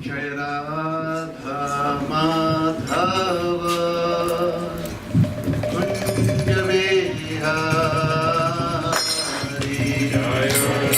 जय राधा माधव कुंज बिहारी जय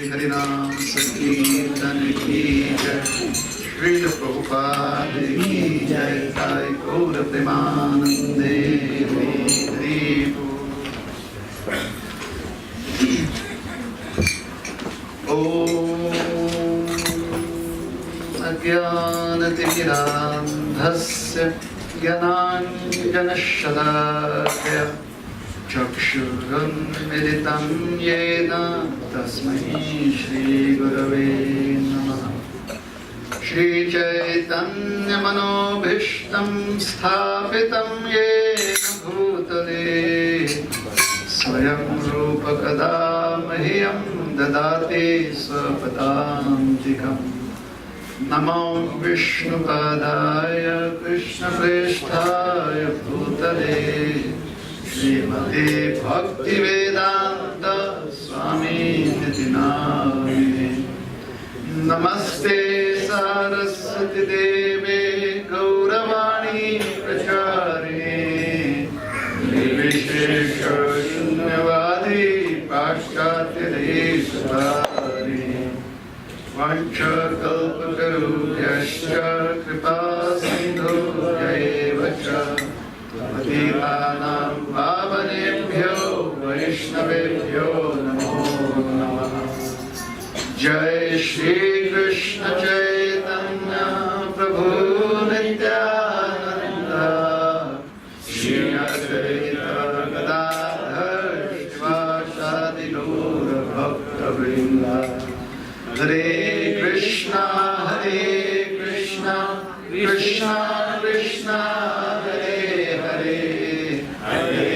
Shri Harinam Sankirtan ki jai, Srila Prabhupada ki jai, Jai Gaura Premanande Hari Bol. Om Ajnanatirandhasya Jnananjanashalakaya Chakshurunmilitam yena tasmai Shri Gurave Namaha. Shri Chaitanya Manobhishtam Sthapitam yena bhutale Swayam Rupa Kada Mahyam Dadati Swapadantikam. Namo Vishnu Padaya Krishna Presthaya Bhutale Srimati Bhakti Vedanta Swami Niti Namine. Namaste Saraswati Deve Gauravani Pracharini Nirvishesha Shunyavadi Paschatya Deshvari Vancha Kalpatarubhyascha Kripa Sindhu Jaivacha Patitanam Pavanebhyo Vaishnavebhyo Namo Namaha. Jai Shri Krishna Chaitanya Prabhu Nityananda Shri Advaita Gadadhar Shivasadi Gaura Bhakta Vrinda. Hare Krishna Krishna Krishna Hare Hare Hare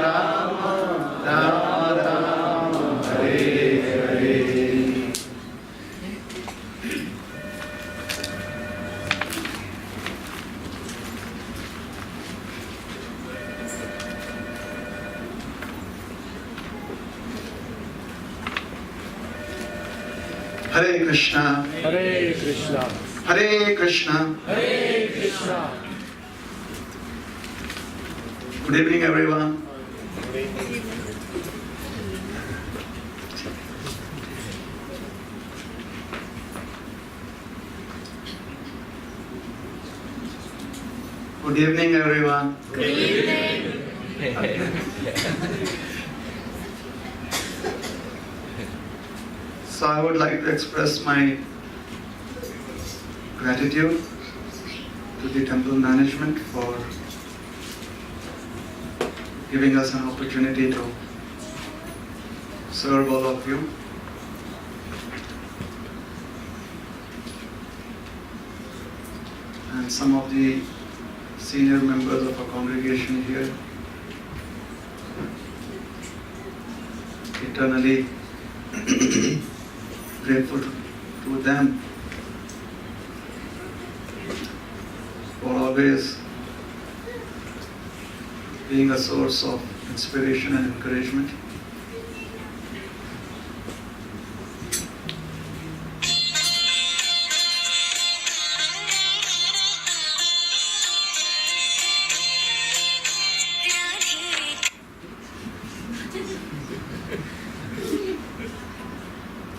Rama Rama Rama Hare Hare. Hare Krishna, Hare Krishna, Hare Krishna. Hare Krishna. Good evening, everyone. Good evening, everyone. Good evening. So I would like to express my gratitude to the temple management for giving us an opportunity to serve all of you. And some of the senior members of our congregation here. Eternally grateful to them for always being a source of inspiration and encouragement.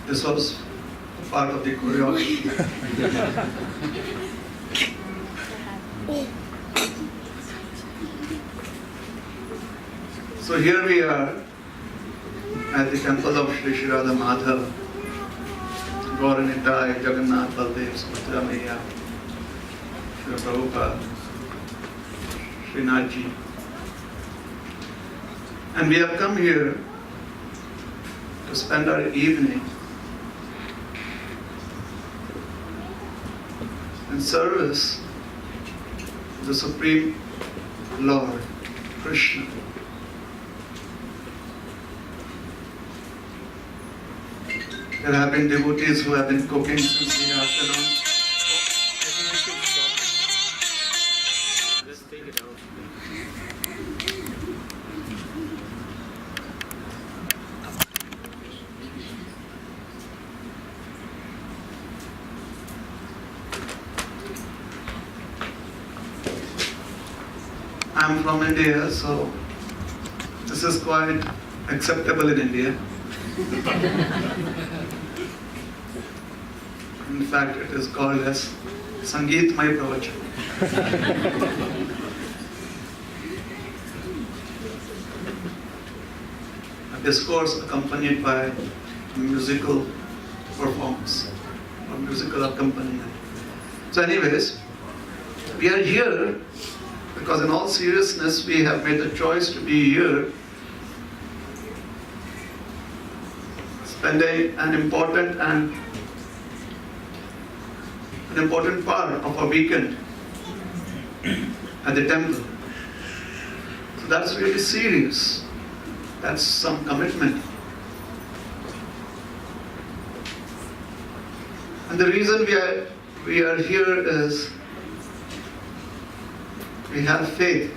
This was part of the choreography. So here we are at the temple of Sri Shri Radha Madhav, Gauranitai, Jagannath, Baldev, Subhadra Maiya, Sri Prabhupada, Srinathji. And we have come here to spend our evening in service to the Supreme Lord, Krishna. There have been devotees who have been cooking since the afternoon. Just take it out. I'm from India, so this is quite acceptable in India. In fact, it is called as Sangeet Mai Pravachan. A discourse accompanied by a musical performance or musical accompaniment. So anyways, we are here because in all seriousness we have made the choice to be here, spending an important part of our weekend at the temple. So that's really serious. That's some commitment. And the reason we are here is we have faith.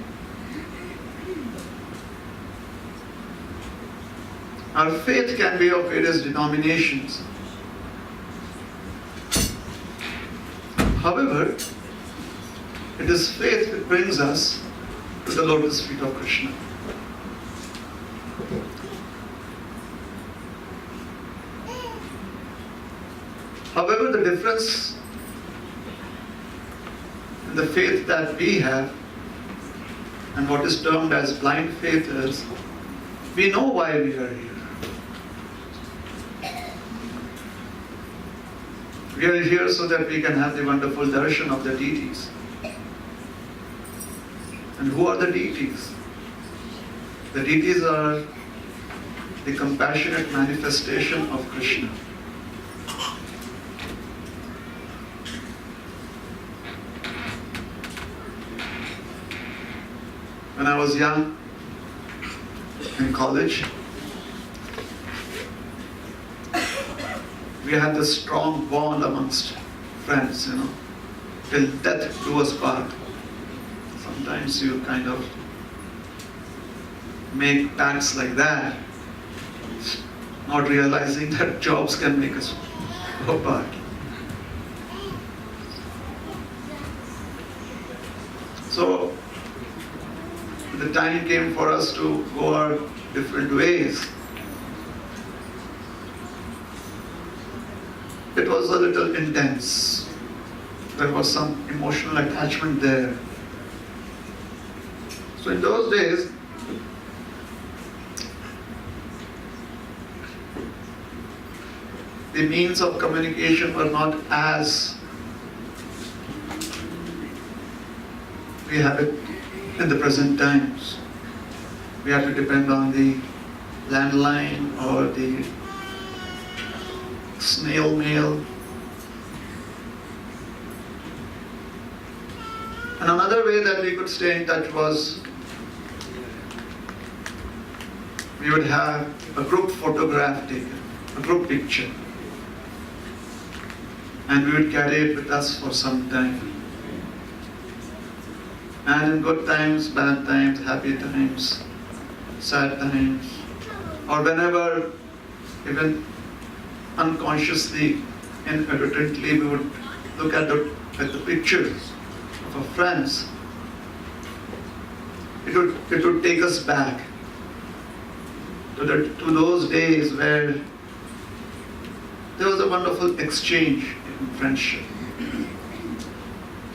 Our faith can be of various denominations. However, it is faith that brings us to the lotus feet of Krishna. However, the difference in the faith that we have and what is termed as blind faith is, we know why we are here. We are here so that we can have the wonderful darshan of the deities. And who are the deities? The deities are the compassionate manifestation of Krishna. When I was young, in college, we had this strong bond amongst friends, till death do us part. Sometimes you kind of make pacts like that, not realizing that jobs can make us go apart. So, the time came for us to go our different ways. It was a little intense. There was some emotional attachment there. So in those days, the means of communication were not as we have it in the present times. We have to depend on the landline or the snail mail. And another way that we could stay in touch was we would have a group photograph taken, a group picture, and we would carry it with us for some time. And in good times, bad times, happy times, sad times, or whenever, even unconsciously, inadvertently, we would look at the pictures of our friends. It would take us back to those days where there was a wonderful exchange in friendship.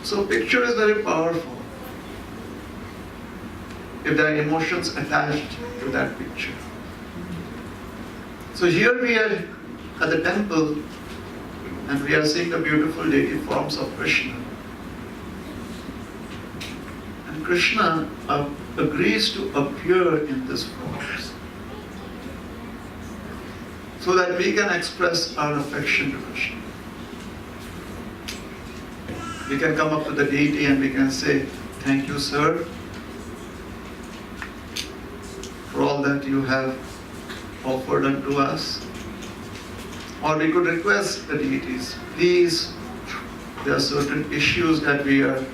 So picture is very powerful if there are emotions attached to that picture. So here we are at the temple and we are seeing the beautiful deity forms of Krishna. And Krishna agrees to appear in these forms so that we can express our affection to Krishna. We can come up to the deity and we can say, "Thank you, sir, for all that you have offered unto us." Or we could request the deities, please, there are certain issues that we are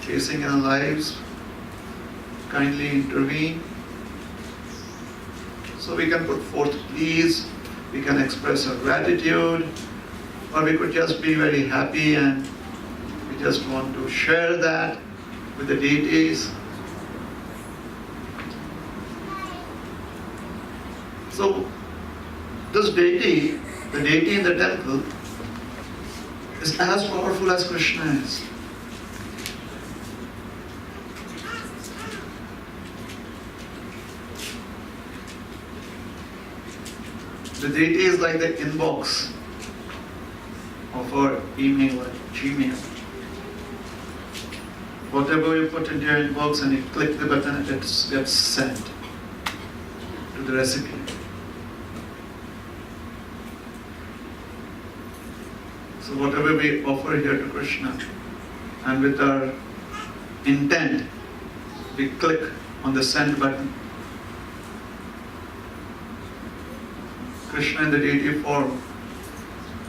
facing in our lives, kindly intervene. So we can put forth please, we can express our gratitude, or we could just be very happy and we just want to share that with the deities. So This deity, the deity in the temple, is as powerful as Krishna is. The deity is like the inbox of our email or Gmail. Whatever you put into your inbox and you click the button, it gets sent to the recipient. So whatever we offer here to Krishna, and with our intent, we click on the send button. Krishna in the deity form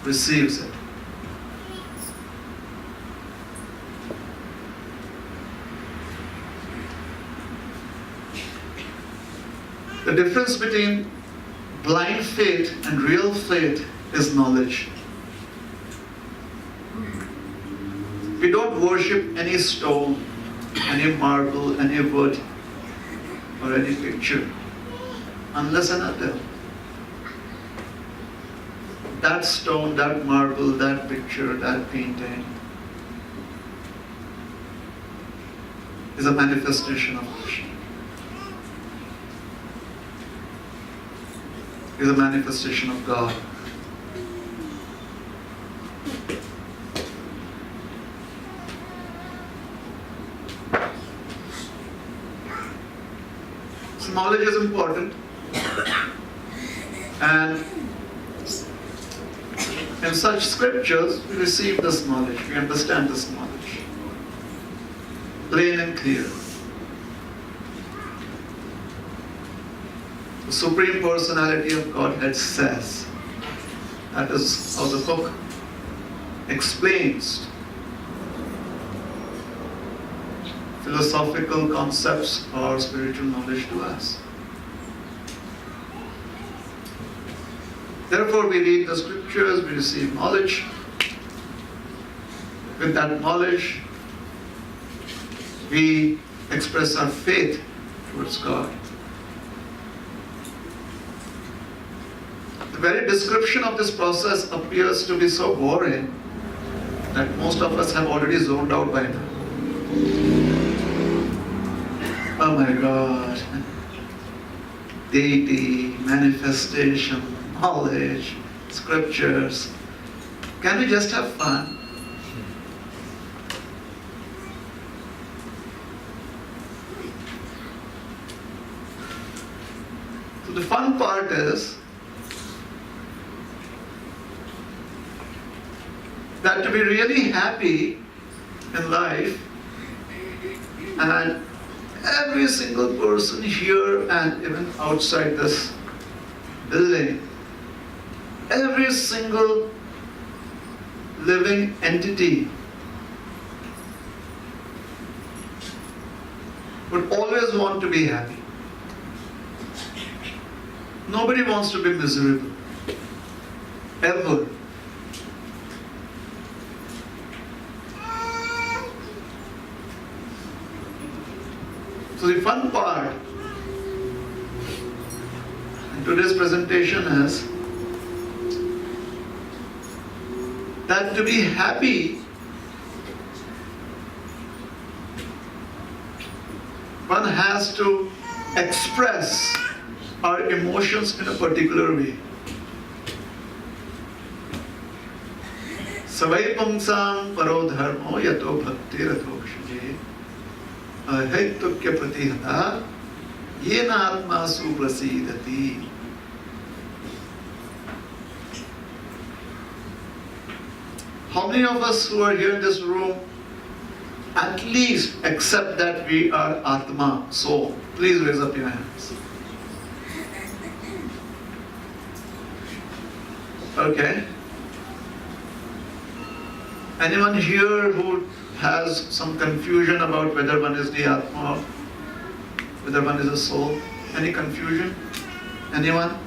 receives it. The difference between blind faith and real faith is knowledge. We don't worship any stone, any marble, any wood, or any picture, unless and until that stone, that marble, that picture, that painting is a manifestation of Krishna. Is a manifestation of God. So knowledge is important, and in such scriptures we receive this knowledge, we understand this knowledge, plain and clear. The Supreme Personality of Godhead says, that is how the book explains philosophical concepts or spiritual knowledge to us. Therefore, we read the scriptures, we receive knowledge. With that knowledge, we express our faith towards God. The very description of this process appears to be so boring that most of us have already zoned out by now. Oh my God. Deity, manifestation, knowledge, scriptures. Can we just have fun? So the fun part is that to be really happy in life, and every single person here and even outside this building, every single living entity would always want to be happy. Nobody wants to be miserable, ever. So the fun part in today's presentation is that to be happy, one has to express our emotions in a particular way. Savai pamsam paro dharmo yato bhakti ratokshye ahaitukya pratihata yena atma suprasidati. How many of us who are here in this room at least accept that we are Atma, soul? Please raise up your hands. Okay. Anyone here who has some confusion about whether one is the Atma or whether one is a soul? Any confusion? Anyone?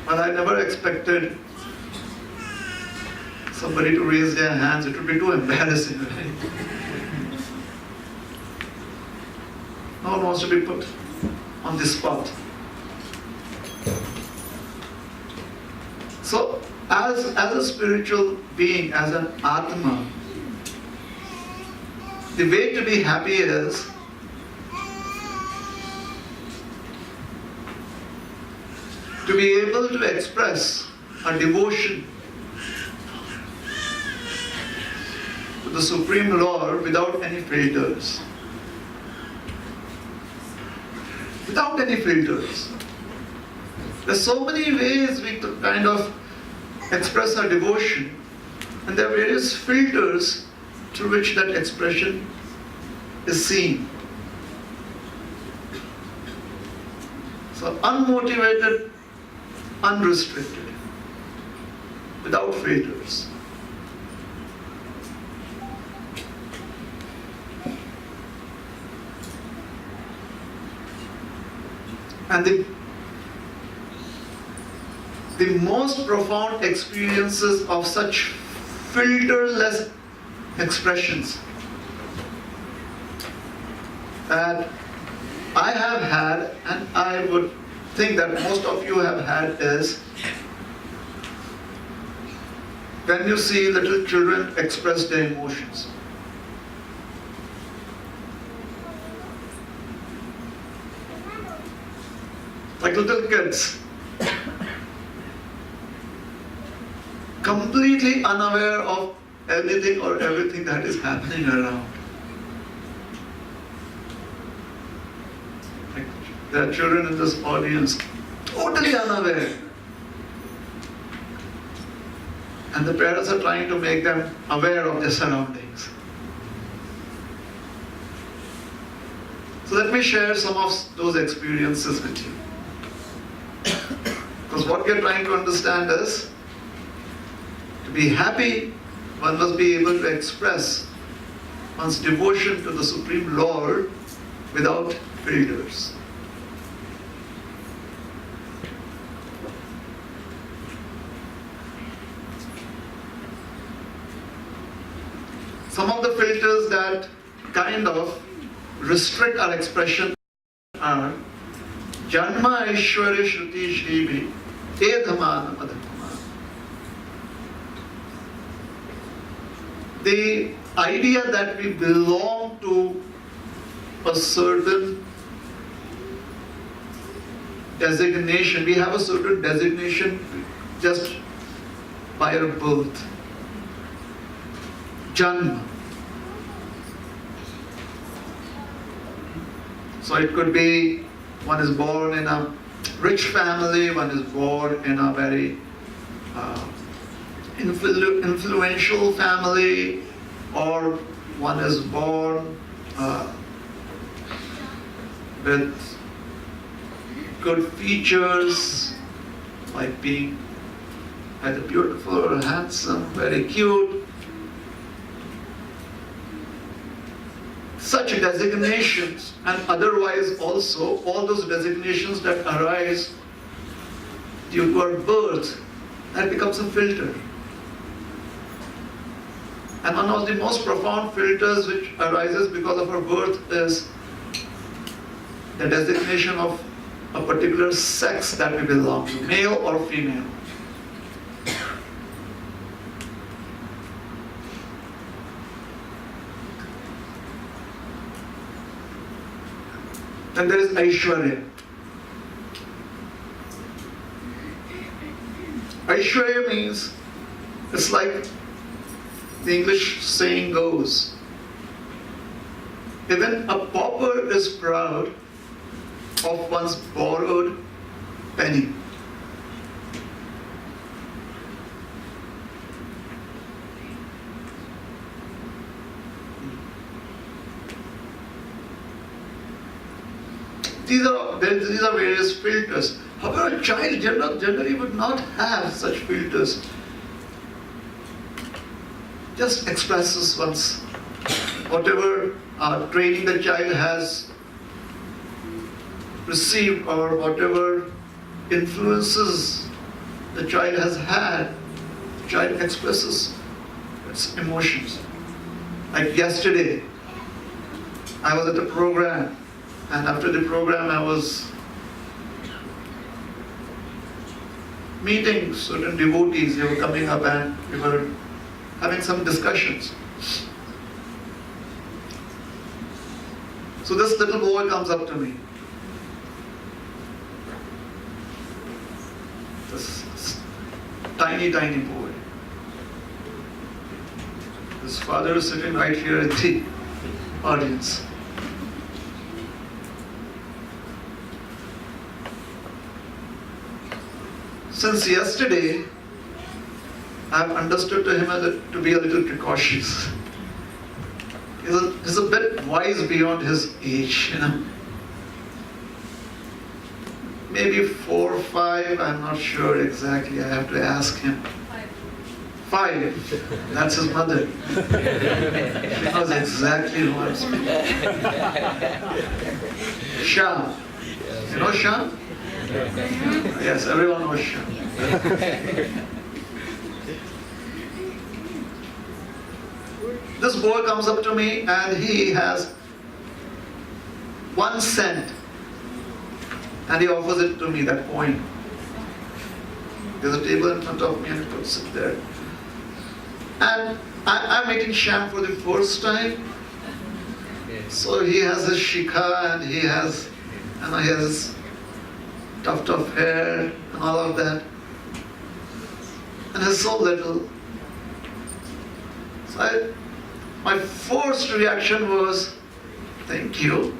Well, I never expected somebody to raise their hands. It would be too embarrassing, right? No one wants to be put. on the spot. So, as a spiritual being, as an Atma, the way to be happy is to be able to express a devotion to the Supreme Lord without any filters. Without any filters. There's so many ways we could kind of express our devotion, and there are various filters through which that expression is seen. So unmotivated, unrestricted, without filters. And the most profound experiences of such filterless expressions that I have had, and I would think that most of you have had, is when you see little children express their emotions. Like little kids, completely unaware of anything or everything that is happening around. Like, there are children in this audience, totally unaware. And the parents are trying to make them aware of their surroundings. So let me share some of those experiences with you. Because what we are trying to understand is, to be happy, one must be able to express one's devotion to the Supreme Lord without filters. Some of the filters that kind of restrict our expression are Janma Aishwarya Shruti Shrivi Edhamana Madhakumana. The idea that we belong to a certain designation, we have a certain designation just by our birth. Janma. So it could be one is born in a rich family, one is born in a very influential family, or one is born with good features, like being either beautiful or handsome, very cute. Such designations, and otherwise also all those designations that arise due to our birth, that becomes a filter. And one of the most profound filters which arises because of our birth is the designation of a particular sex that we belong to, male or female. Then there is Aishwarya. Aishwarya means, it's like the English saying goes, even a pauper is proud of one's borrowed penny. These are various filters. However, a child generally would not have such filters. Just expresses one's whatever training the child has received, or whatever influences the child has had. The child expresses its emotions. Like yesterday, I was at a program. And after the program, I was meeting certain devotees. They were coming up and we were having some discussions. So this little boy comes up to me. This tiny, tiny boy. His father is sitting right here in the audience. Since yesterday, I have understood to him to be a little precautious. He's a bit wise beyond his age, you know. Maybe 4 or 5, I'm not sure exactly. I have to ask him. 5. That's his mother. She knows exactly who I'm speaking. Shyam. You know Shyam? Yes, everyone knows Shyam. This boy comes up to me and he has 1 cent and he offers it to me, that coin. There's a table in front of me and he puts it there. And I'm meeting Shyam for the first time. So he has his shikha and he has his tuft of hair and all of that. And he's so little. So my first reaction was, thank you.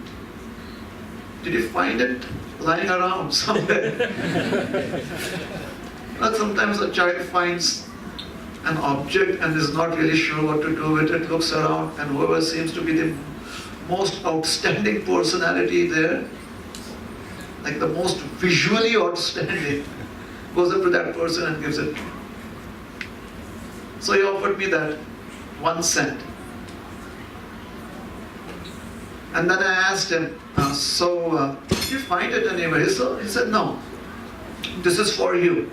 Did you find it lying around somewhere? But sometimes a child finds an object and is not really sure what to do with it, looks around, and whoever seems to be the most outstanding personality there, like the most visually outstanding, goes up to that person and gives it. So he offered me that 1 cent. And then I asked him, did you find it anywhere? He said, no, this is for you.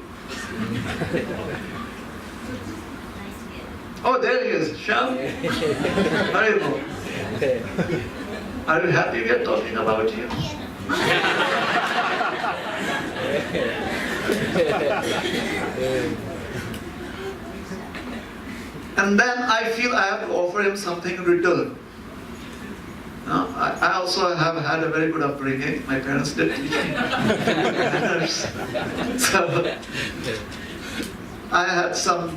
Oh, there he is, Shyam. Haribo. Are you happy we are talking about you? And then I feel I have to offer him something in return. I also have had a very good upbringing. My parents did teach me manners. So I had some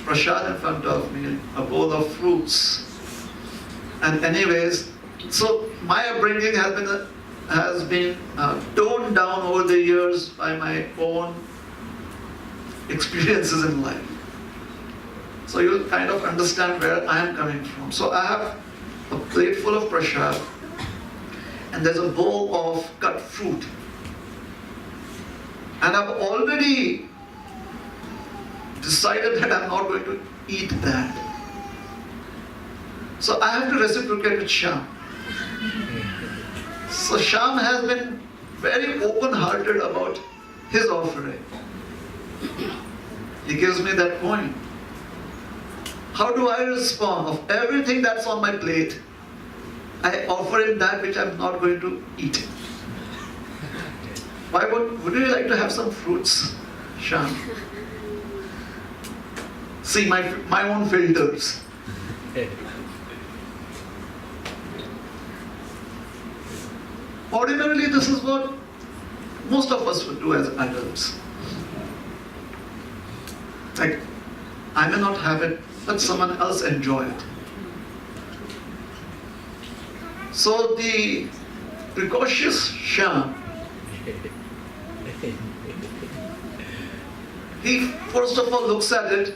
prasad in front of me, a bowl of fruits. And anyways, so my upbringing has been toned down over the years by my own experiences in life. So you'll kind of understand where I am coming from. So I have a plate full of prasad, and there's a bowl of cut fruit. And I've already decided that I'm not going to eat that. So I have to reciprocate with Shyam. So Shyam has been very open-hearted about his offering. He gives me that coin. How do I respond? Of everything that's on my plate, I offer him that which I'm not going to eat. Why would you like to have some fruits, Shyam? See, my own filters. Ordinarily, this is what most of us would do as adults. Like, I may not have it, let someone else enjoy it. So the precautious Shyam, he first of all looks at it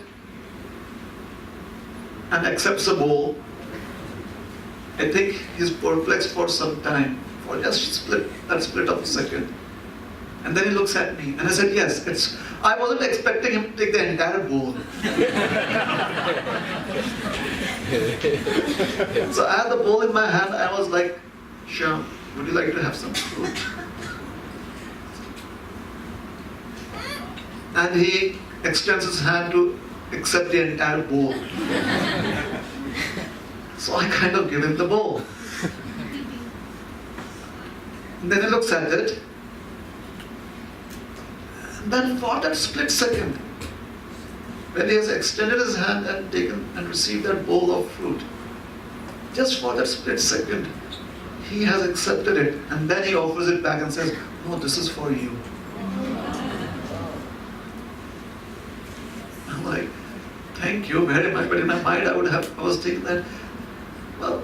and accepts a bowl. I think he's perplexed for some time, for just that split of a second. And then he looks at me and I said, yes, I wasn't expecting him to take the entire bowl. So I had the bowl in my hand. I was like, Shyam, would you like to have some fruit? And he extends his hand to accept the entire bowl. So I kind of give him the bowl. And then he looks at it. And then for that split second, when he has extended his hand and taken and received that bowl of fruit, just for that split second, he has accepted it, and then he offers it back and says, "No, this is for you." I'm like, "Thank you very much," but in my mind I was thinking that, well,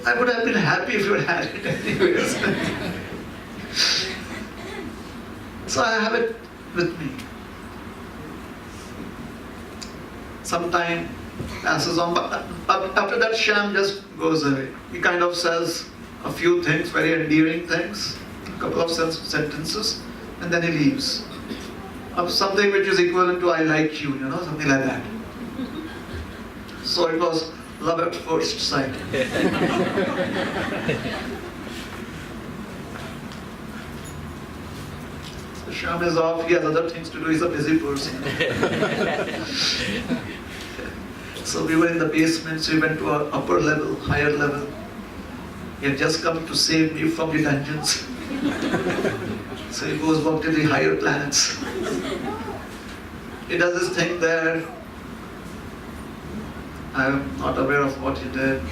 I would have been happy if you had it anyways. So I have it with me. Some time passes on, but after that Shyam just goes away. He kind of says a few things, very endearing things, a couple of sentences, and then he leaves. Something which is equivalent to "I like you," something like that. So it was love at first sight. So Shyam is off, he has other things to do, he's a busy person. So we were in the basement, so we went to an upper level, higher level. He had just come to save me from the dungeons. So he goes back to the higher planets. He does his thing there. I am not aware of what he did.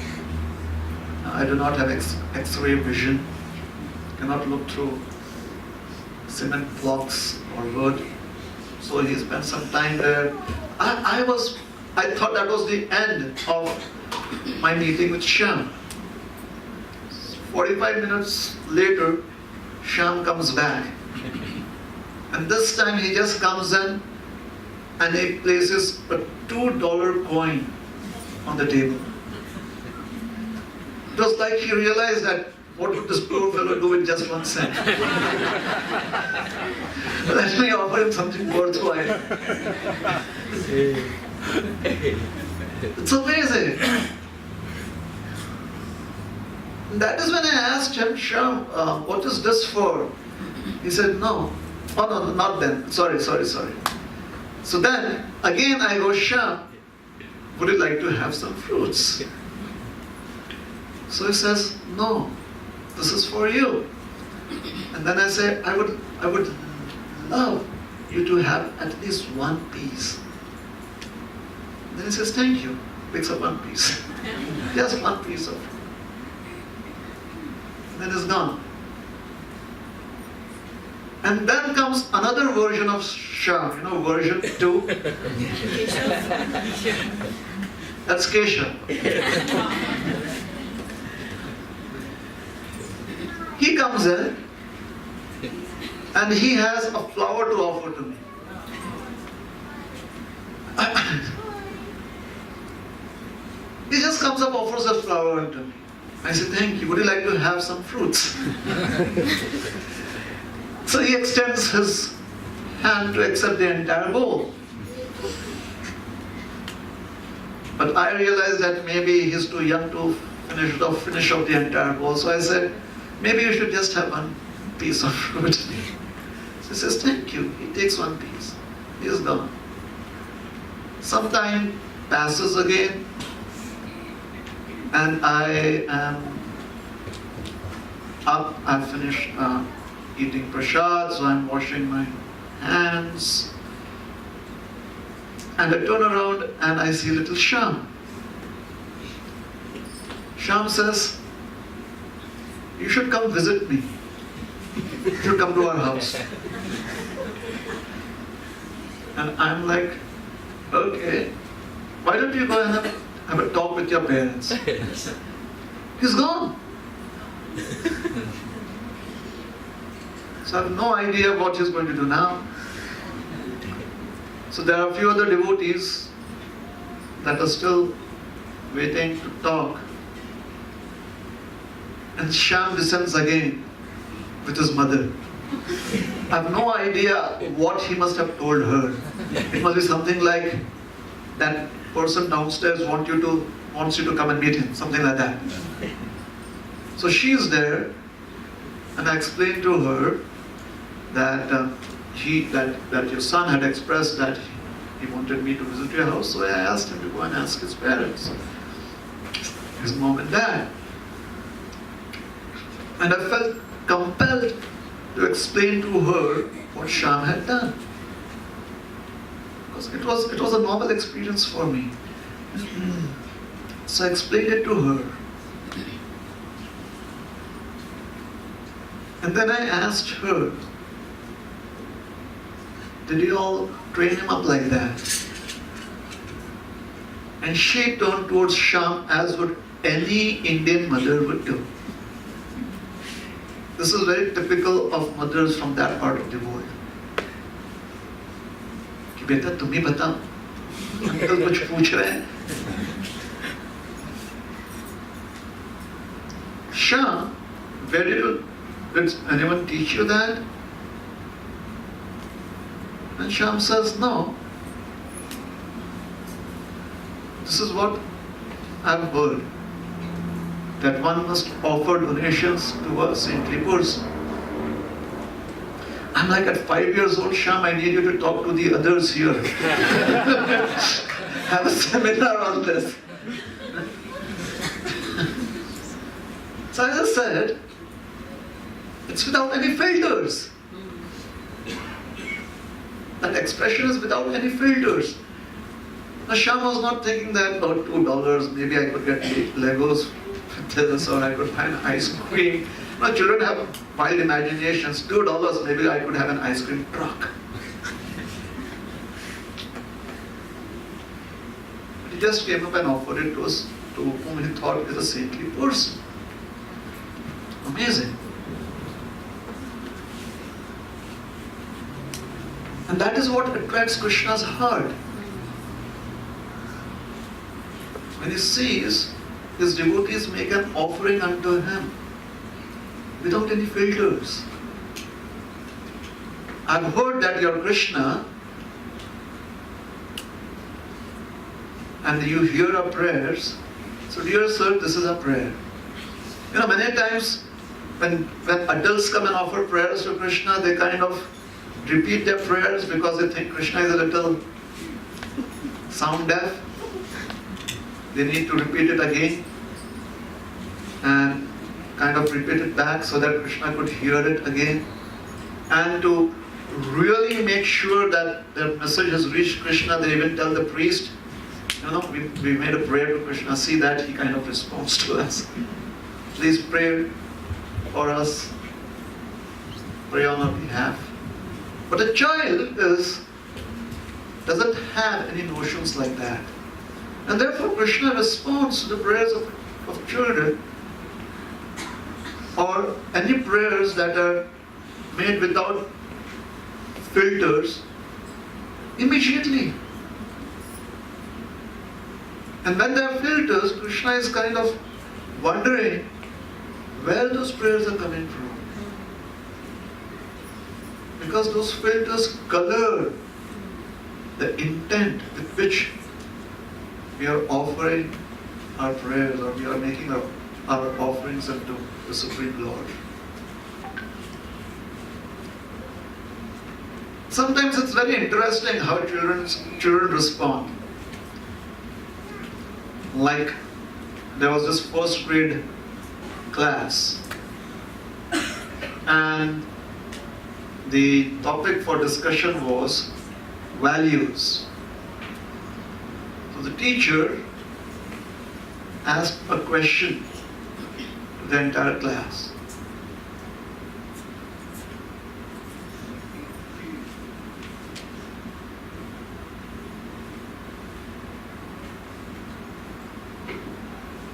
I do not have X-ray vision. Cannot look through cement blocks or wood. So he spent some time there. I thought that was the end of my meeting with Shyam. 45 minutes later, Shyam comes back. And this time he just comes in and he places a $2 coin on the table. It was like he realized that what would this poor fellow do with just 1 cent? Let me offer him something worthwhile. It's amazing. That is when I asked him, "Shyam, what is this for?" He said, "No." Oh no, not then. Sorry. So then, again I go, "Shyam, would you like to have some fruits?" So he says, "No, this is for you." And then I say, I would love you to have at least 1 piece. Then he says, "Thank you." Picks up 1 piece. Just 1 piece of fruit. Then it's gone. And then comes another version of Shyam, version 2. That's Keshav. He comes in and he has a flower to offer to me. He just comes up, offers a flower to me. I say, "Thank you. Would you like to have some fruits?" So he extends his hand to accept the entire bowl. But I realized that maybe he's too young to finish off the entire bowl. So I said, "Maybe you should just have 1 piece of fruit." So he says, "Thank you." He takes 1 piece. He is gone. Some time passes again, and I am up. I've finished eating prasad, so I'm washing my hands. And I turn around and I see little Shyam. Shyam says, "You should come visit me. You should come to our house." And I'm like, "Okay, why don't you go and have a talk with your parents?" He's gone. So I have no idea what he's going to do now. So there are a few other devotees that are still waiting to talk. And Shyam descends again with his mother. I have no idea what he must have told her. It must be something like, "That person downstairs wants you to come and meet him," something like that. So she is there, and I explained to her that that your son had expressed that he wanted me to visit your house. So I asked him to go and ask his parents, his mom and dad. And I felt compelled to explain to her what Shyam had done. It was a novel experience for me. So I explained it to her. And then I asked her, did you all train him up like that? And she turned towards Shyam as would any Indian mother would do. This is very typical of mothers from that part of the world. कि बेटा तुम ही बताओ, uncle कुछ पूछ रहे हैं. Shyam, did anyone teach you that? And Shyam says, no. This is what I've heard, that one must offer donations to a saintly person. I'm like, at 5 years old, Shyam, I need you to talk to the others here. Have a seminar on this. So as I said, it's without any filters. That expression is without any filters. Now Shyam was not thinking that, oh, $2, maybe I could get Legos with this, or I could find ice cream. Now children have wild imaginations. $2, maybe I could have an ice cream truck. He just came up and offered it to us, to whom he thought is a saintly person. Amazing. And that is what attracts Krishna's heart. When he sees his devotees make an offering unto him without any filters. I've heard that you're Krishna and you hear our prayers. So dear sir, this is a prayer. You know, many times when adults come and offer prayers to Krishna, they kind of repeat their prayers because they think Krishna is a little sound deaf. They need to repeat it again and kind of repeat it back so that Krishna could hear it again. And to really make sure that their message has reached Krishna, they even tell the priest, you know, we made a prayer to Krishna, see that he kind of responds to us. Please pray for us, pray on our behalf. But a child doesn't have any notions like that. And therefore Krishna responds to the prayers of children, or any prayers that are made without filters, immediately. And when there are filters, Krishna is kind of wondering where those prayers are coming from. Because those filters color the intent with which we are offering our prayers, or we are making our offerings unto the Supreme Lord. Sometimes it's very interesting how children respond. Like, there was this first grade class, and the topic for discussion was values. So the teacher asked a question to the entire class.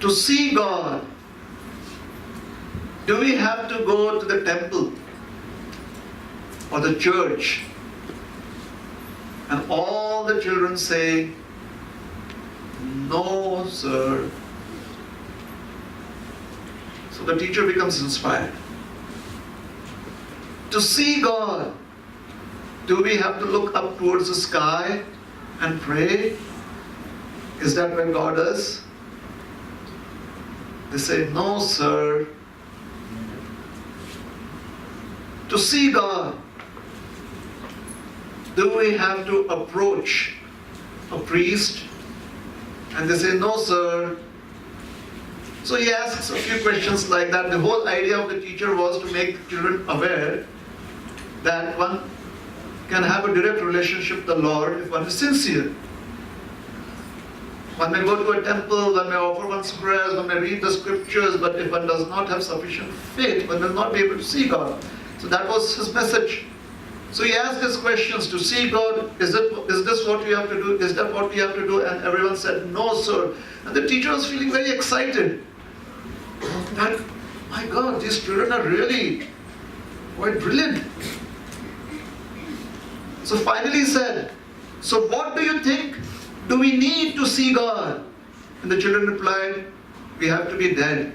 To see God, do we have to go to the temple or the church? And all the children say, no, sir. So the teacher becomes inspired. To see God, do we have to look up towards the sky and pray? Is that where God is? They say, no, sir. To see God, do we have to approach a priest? And they say, no, sir. So he asks a few questions like that. The whole idea of the teacher was to make the children aware that one can have a direct relationship with the Lord if one is sincere. One may go to a temple, one may offer one's prayers, one may read the scriptures, but if one does not have sufficient faith, one will not be able to see God. So that was his message. So he asked his questions to see God. Is this what we have to do? Is that what we have to do? And everyone said, no, sir. And the teacher was feeling very excited. That, my God, these children are really quite brilliant. So finally he said, so what do you think? Do we need to see God? And the children replied, we have to be dead.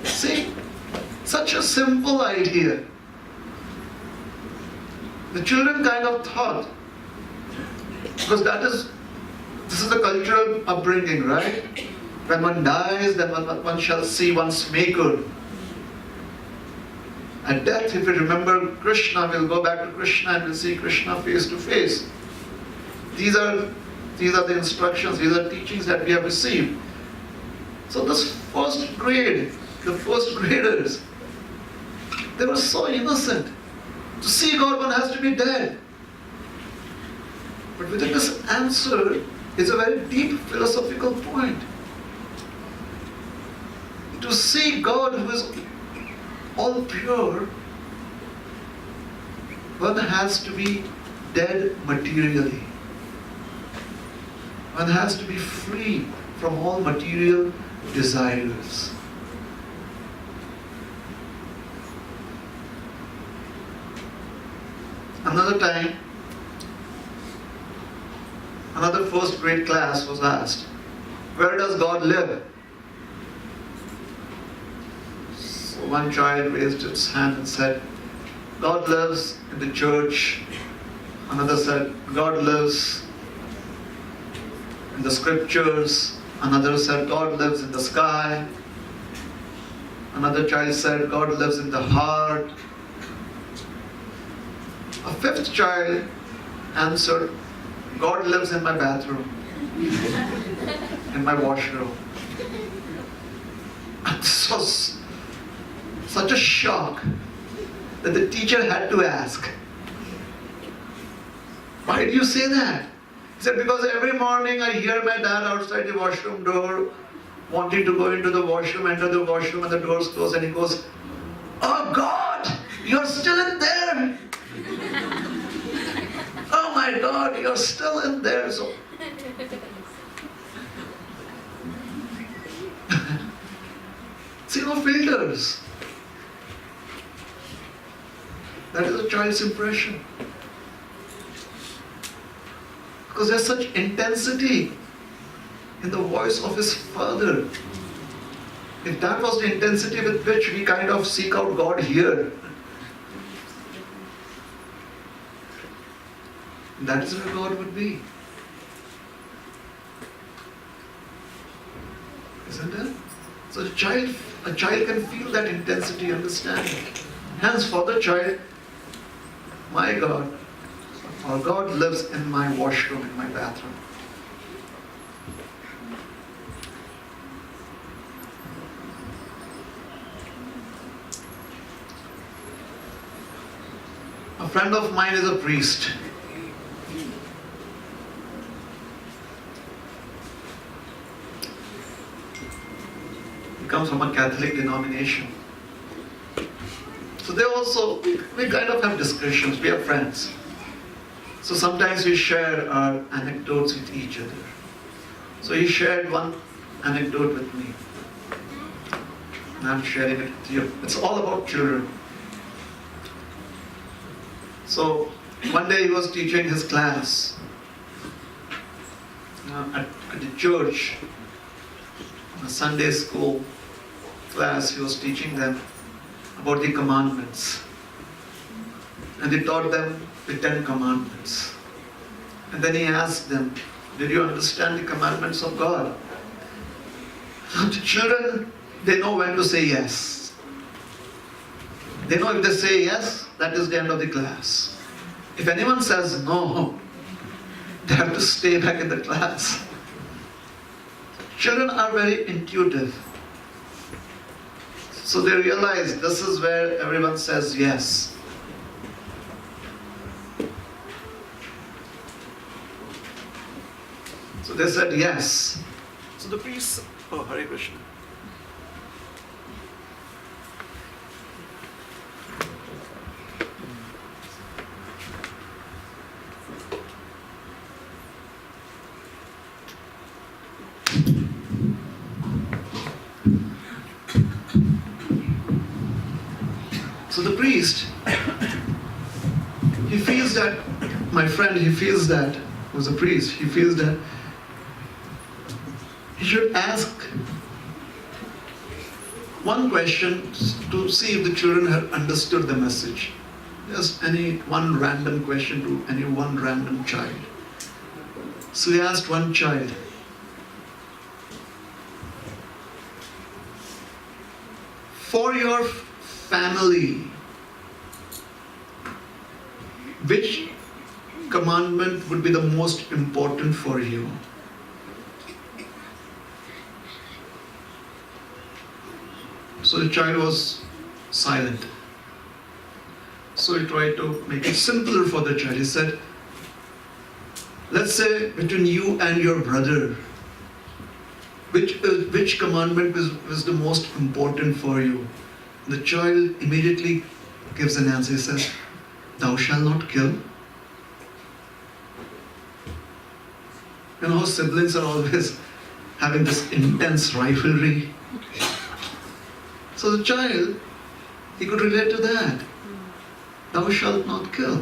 See, such a simple idea. The children kind of thought, because this is the cultural upbringing, right? When one dies, then one shall see one's maker. At death, if we remember Krishna, we'll go back to Krishna and we'll see Krishna face to face. These are the instructions, these are teachings that we have received. So this first grade, the first graders, they were so innocent. To see God, one has to be dead. But within this answer is a very deep philosophical point. To see God who is all pure, one has to be dead materially. One has to be free from all material desires. Another time, another first grade class was asked, where does God live? So one child raised its hand and said, God lives in the church. Another said, God lives in the scriptures. Another said, God lives in the sky. Another child said, God lives in the heart. A fifth child answered, God lives in my bathroom, in my washroom. And this was such a shock that the teacher had to ask, why do you say that? He said, because every morning I hear my dad outside the washroom door wanting to go into the washroom, enter the washroom, and the door's closed, and he goes, oh God, you're still in there. Oh my God, you're still in there. So see, no filters. That is a child's impression. Because there's such intensity in the voice of his father. If that was the intensity with which we kind of seek out God here, that is where God would be. Isn't it? So a child can feel that intensity, understand it. Hence for the child, my God, or God lives in my washroom, in my bathroom. A friend of mine is a priest. He comes from a Catholic denomination. So we kind of have discussions, we are friends. So sometimes we share our anecdotes with each other. So he shared one anecdote with me. And I'm sharing it with you. It's all about children. So one day he was teaching his class at the church, a Sunday school class. He was teaching them about the commandments. And he taught them the 10 commandments. And then he asked them, did you understand the commandments of God? The children, they know when to say yes. They know if they say yes, that is the end of the class. If anyone says no, they have to stay back in the class. Children are very intuitive. So they realized this is where everyone says yes. So they said yes. So the priest, oh, Hare Krishna. So the priest, he feels that, my friend, he feels that, who's a priest, he feels that he should ask one question to see if the children have understood the message. Just any one random question to any one random child. So he asked one child, for your family, which commandment would be the most important for you? So the child was silent. So he tried to make it simpler for the child. He said, let's say between you and your brother, which commandment was the most important for you? The child immediately gives an answer. He says, thou shalt not kill. You know how siblings are always having this intense rivalry. So the child, he could relate to that. Thou shalt not kill.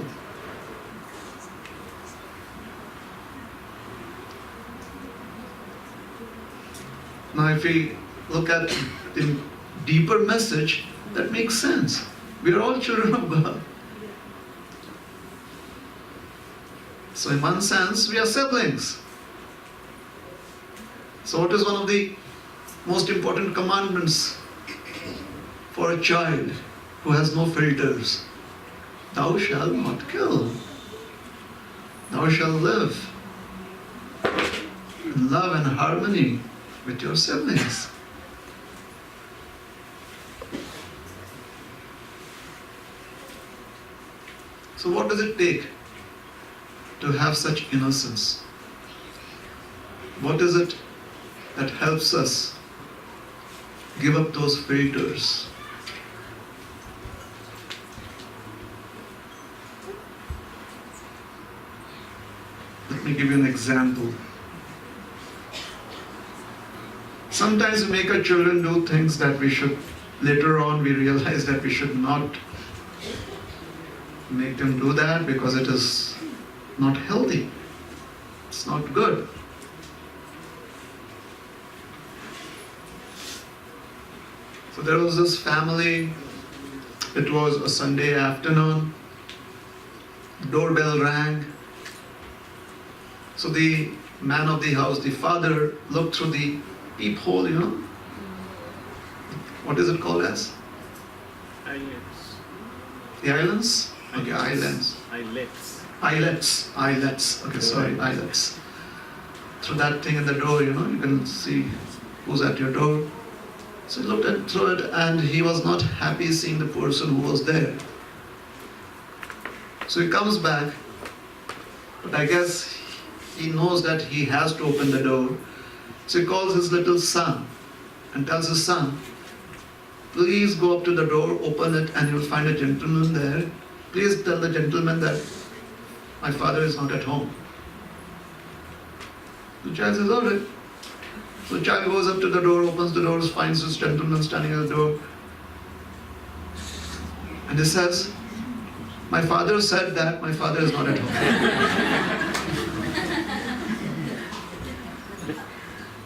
Now if we look at the deeper message, that makes sense. We are all children of God. So in one sense, we are siblings. So what is one of the most important commandments for a child who has no filters? Thou shalt not kill. Thou shalt live in love and harmony with your siblings. So what does it take to have such innocence? What is it that helps us give up those filters? Let me give you an example. Sometimes we make our children do things that later on we realize that we should not make them do that because it is not healthy. It's not good. So there was this family, it was a Sunday afternoon, doorbell rang. So the man of the house, the father, looked through the peephole, you know. What is it called as? Eyelets. The islands? Okay, islands. Eyelets. Okay, sorry, eyelets. Through that thing in the door, you know, you can see who's at your door. So he looked through it and he was not happy seeing the person who was there. So he comes back, but I guess he knows that he has to open the door. So he calls his little son and tells his son, please go up to the door, open it, and you'll find a gentleman there. Please tell the gentleman that my father is not at home. The child says, all right. So the child goes up to the door, opens the door, finds this gentleman standing at the door. And he says, my father said that my father is not at home.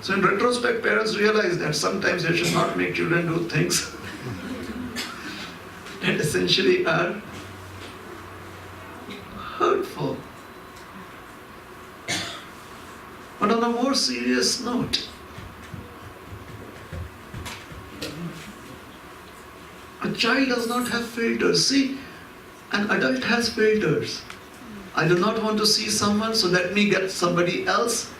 So in retrospect, parents realize that sometimes they should not make children do things that essentially are hurtful. But on a more serious note, a child does not have filters. See, an adult has filters. I do not want to see someone, so let me get somebody else.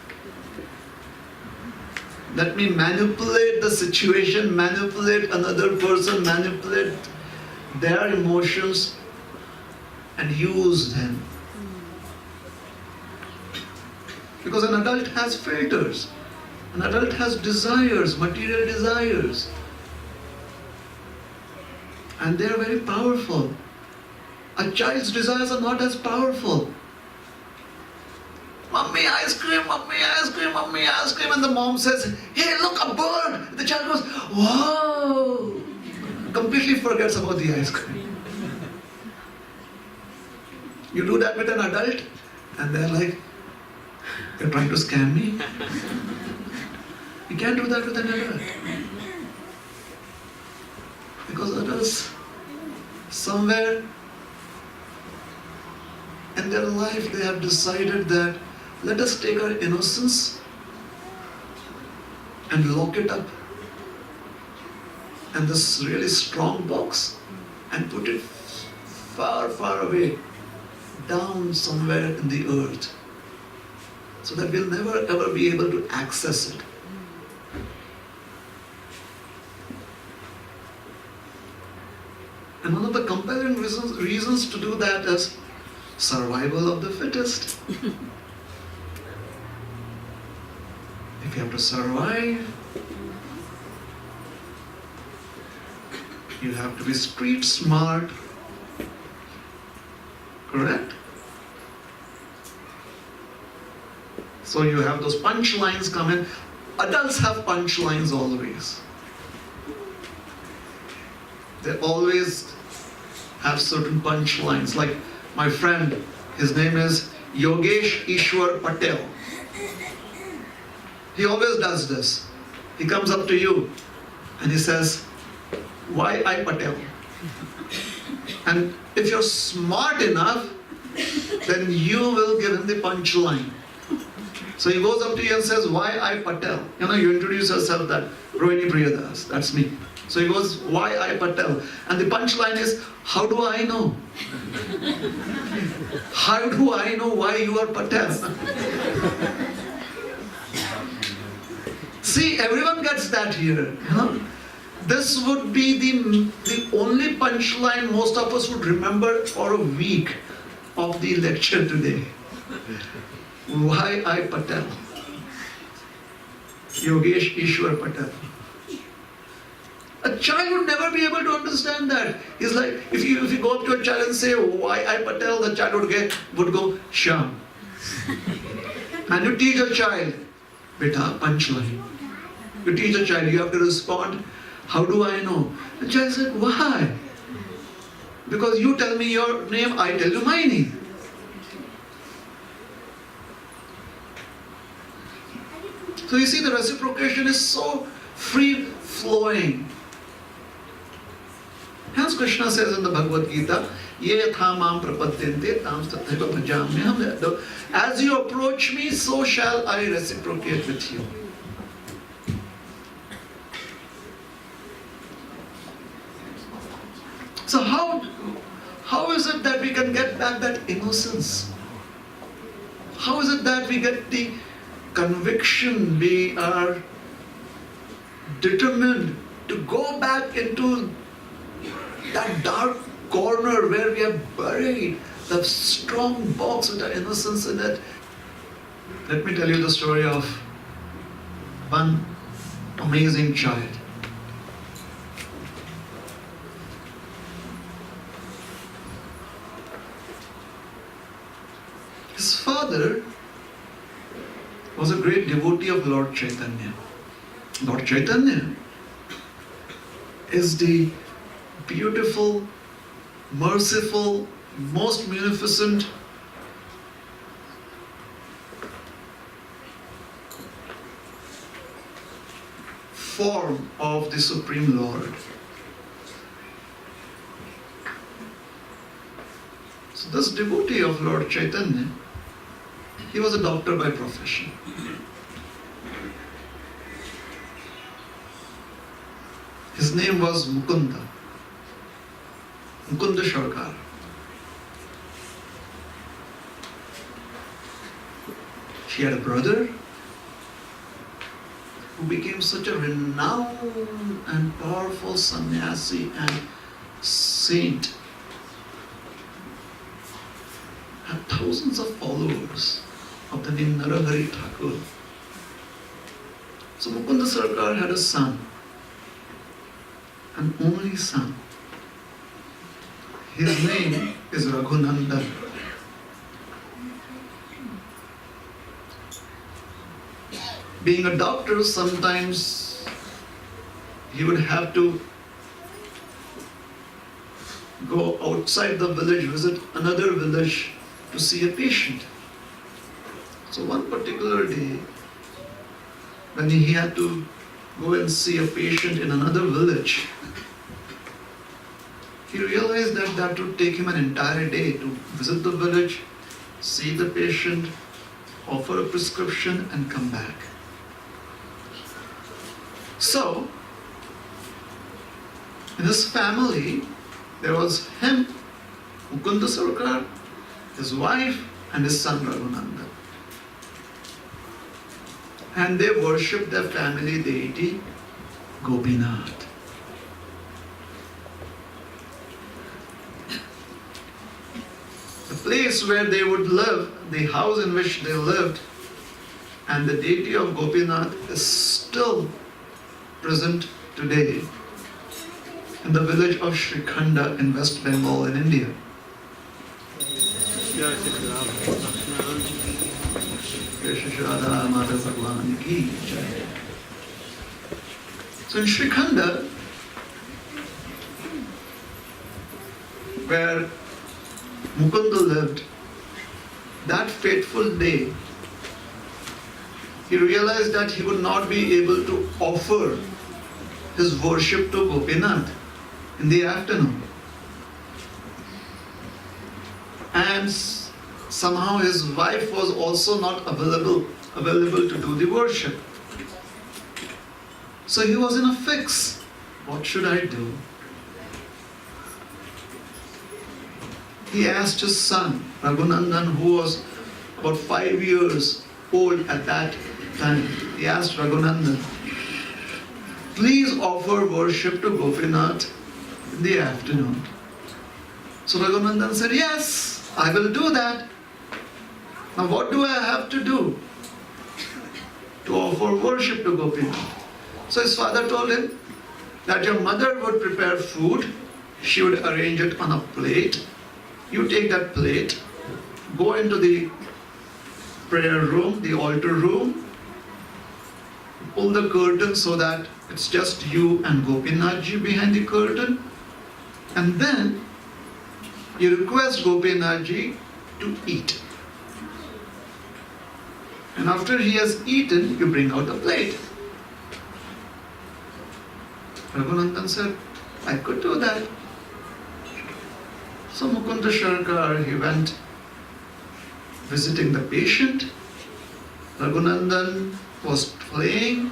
Let me manipulate the situation, manipulate another person, manipulate their emotions and use them. Because an adult has filters. An adult has desires, material desires. And they are very powerful. A child's desires are not as powerful. Mummy, ice cream, mummy, ice cream, mummy, ice cream. And the mom says, hey, look, a bird. The child goes, whoa. Completely forgets about the ice cream. You do that with an adult, and they're like, you're trying to scam me? You can't do that with an adult. Because adults, somewhere in their life, they have decided that let us take our innocence and lock it up in this really strong box and put it far, far away, down somewhere in the earth, so that we'll never ever be able to access it. And one of the compelling reasons to do that is survival of the fittest. If you have to survive, you have to be street smart. Correct? So you have those punchlines come in. Adults have punchlines always. They always have certain punchlines. Like my friend, his name is Yogesh Ishwar Patel. He always does this. He comes up to you and he says, why I Patel? And if you're smart enough, then you will give him the punchline. So he goes up to you and says, why I Patel? You introduce yourself that Rohini Priya Das, that's me. So he goes, why I Patel? And the punchline is, how do I know? How do I know why you are Patel? See, everyone gets that here. This would be the only punchline most of us would remember for a week of the lecture today. Why I Patel? Yogesh Ishwar Patel. A child would never be able to understand that. It's like, if you go up to a child and say, why I Patel, the child would go, Sham. And you teach a child, beta, punchline. You teach a child, you have to respond, how do I know? The child said, why? Because you tell me your name, I tell you my name. So you see, the reciprocation is so free-flowing. Hence Krishna says in the Bhagavad Gita, Ye yatha mam prapadyante tam tathaiva bhajamyaham. As you approach me, so shall I reciprocate with you. So how is it that we can get back that innocence? How is it that we get the conviction, we are determined to go back into that dark corner where we have buried the strong box with our innocence in it? Let me tell you the story of one amazing child. His father was a great devotee of Lord Chaitanya. Lord Chaitanya is the beautiful, merciful, most munificent form of the Supreme Lord. So this devotee of Lord Chaitanya, he was a doctor by profession. His name was Mukunda Sarkar. He had a brother who became such a renowned and powerful sannyasi and saint, had thousands of followers of the name Narahari Thakur. So Mukunda Sarkar had a son, an only son. His name is Raghunandan. Being a doctor, sometimes he would have to go outside the village, visit another village to see a patient. So one particular day, when he had to go and see a patient in another village, he realized that that would take him an entire day to visit the village, see the patient, offer a prescription and come back. So, in his family, there was him, Mukunda Sarkar, his wife and his son Raghunandan. And they worshipped their family deity, Gopinath. The place where they would live, the house in which they lived, and the deity of Gopinath is still present today in the village of Shrikhanda in West Bengal in India. So in Shrikhanda, where Mukunda lived, that fateful day, he realized that he would not be able to offer his worship to Gopinath in the afternoon. And somehow his wife was also not available to do the worship. So he was in a fix. What should I do? He asked his son, Raghunandan, who was about 5 years old at that time. He asked Raghunandan, please offer worship to Gopinath in the afternoon. So Raghunandan said, yes, I will do that. Now what do I have to do to offer worship to Gopinath? So his father told him that your mother would prepare food, she would arrange it on a plate. You take that plate, go into the prayer room, the altar room, pull the curtain so that it's just you and Gopinathji behind the curtain, and then you request Gopinathji to eat. And after he has eaten, you bring out the plate. Raghunandan said, I could do that. So Mukunda Sarkar, he went visiting the patient. Raghunandan was playing.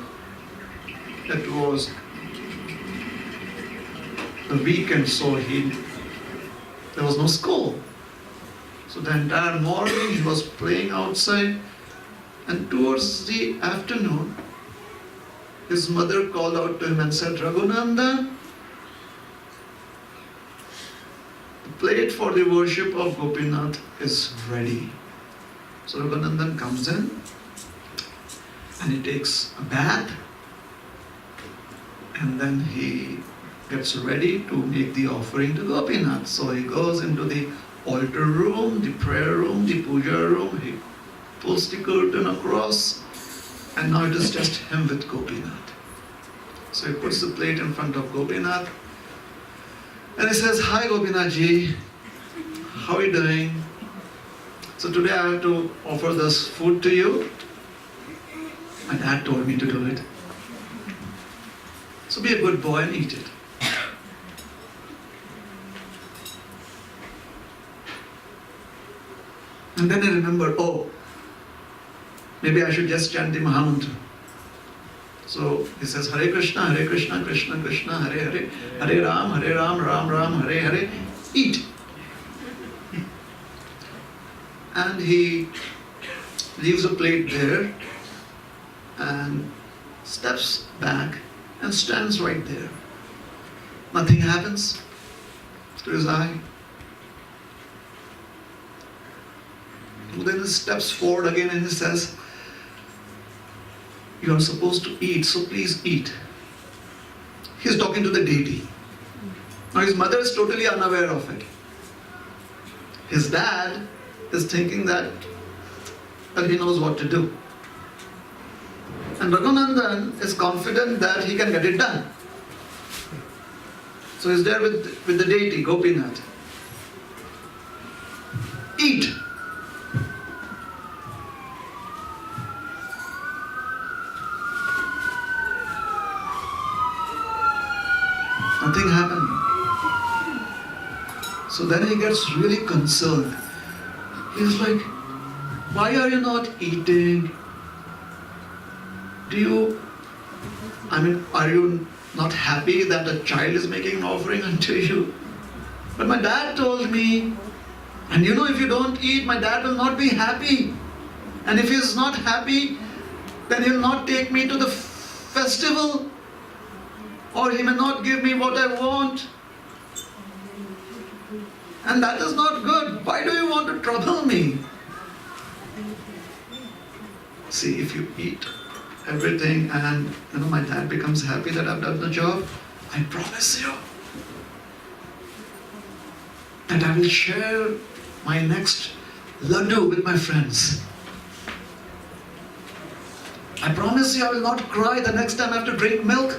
It was the weekend, so there was no school. So the entire morning he was playing outside, and towards the afternoon, his mother called out to him and said, Raghunandan, the plate for the worship of Gopinath is ready. So Raghunandan comes in and he takes a bath, and then he gets ready to make the offering to Gopinath. So he goes into the altar room, the prayer room, the puja room, he pulls the curtain across, and now it is just him with Gopinath. So he puts the plate in front of Gopinath and he says, hi Gopinathji, how are you doing? So today I have to offer this food to you. My dad told me to do it. So be a good boy and eat it. And then I remembered, oh, maybe I should just chant the Mahamantra. So he says, Hare Krishna, Krishna Krishna, Hare Hare, Hare Ram, Ram Ram, Hare Hare, eat. And he leaves the plate there, and steps back and stands right there. Nothing happens to his eye. Then he steps forward again and he says, "You are supposed to eat, so please eat." He's talking to the deity. Now his mother is totally unaware of it. His dad is thinking that he knows what to do. And Raghunandan is confident that he can get it done. So he's there with the deity, Gopinath. Eat. Nothing happened. So then he gets really concerned. He's like, "Why are you not eating? Are you not happy that a child is making an offering unto you? But my dad told me, and if you don't eat, my dad will not be happy. And if he's not happy, then he'll not take me to the festival, or he may not give me what I want. And that is not good. Why do you want to trouble me?" See, if you eat everything and my dad becomes happy that I've done the job, I promise you that I will share my next laddu with my friends. I promise you I will not cry the next time I have to drink milk.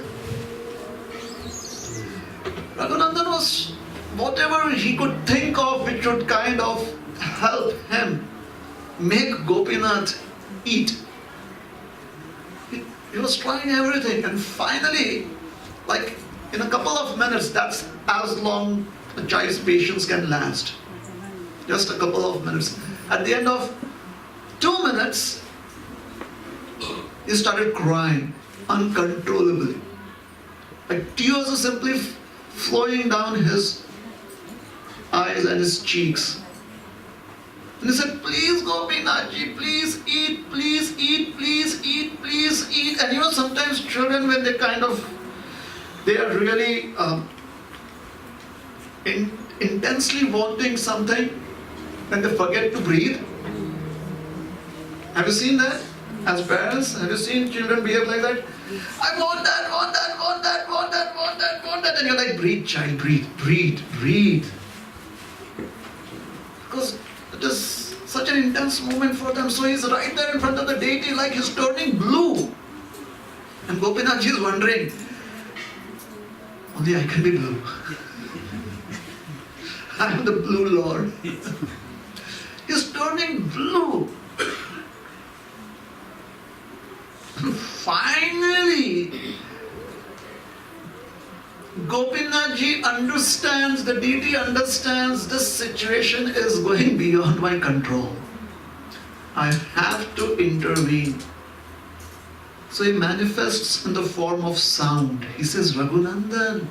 Raghunandan was whatever he could think of which would kind of help him make Gopinath eat. He was trying everything, and finally, like in a couple of minutes, that's as long a child's patience can last. Just a couple of minutes. At the end of 2 minutes, he started crying uncontrollably. Like tears are simply flowing down his eyes and his cheeks. And he said, "Please, Gopinathji, please eat, please eat, please eat, please eat." And sometimes children, when they are really intensely wanting something, then they forget to breathe. Have you seen that? As parents, have you seen children behave like that? "I want that, want that, want that, want that, want that, want that." And you're like, "Breathe, child, breathe, breathe, breathe." Because it is such an intense moment for them. So he's right there in front of the deity, like he's turning blue. And Gopinathji is wondering, only I can be blue. I am the blue Lord. He's turning blue. Finally, Gopinathji understands, the deity understands, this situation is going beyond my control. I have to intervene. So he manifests in the form of sound. He says, "Raghunandan."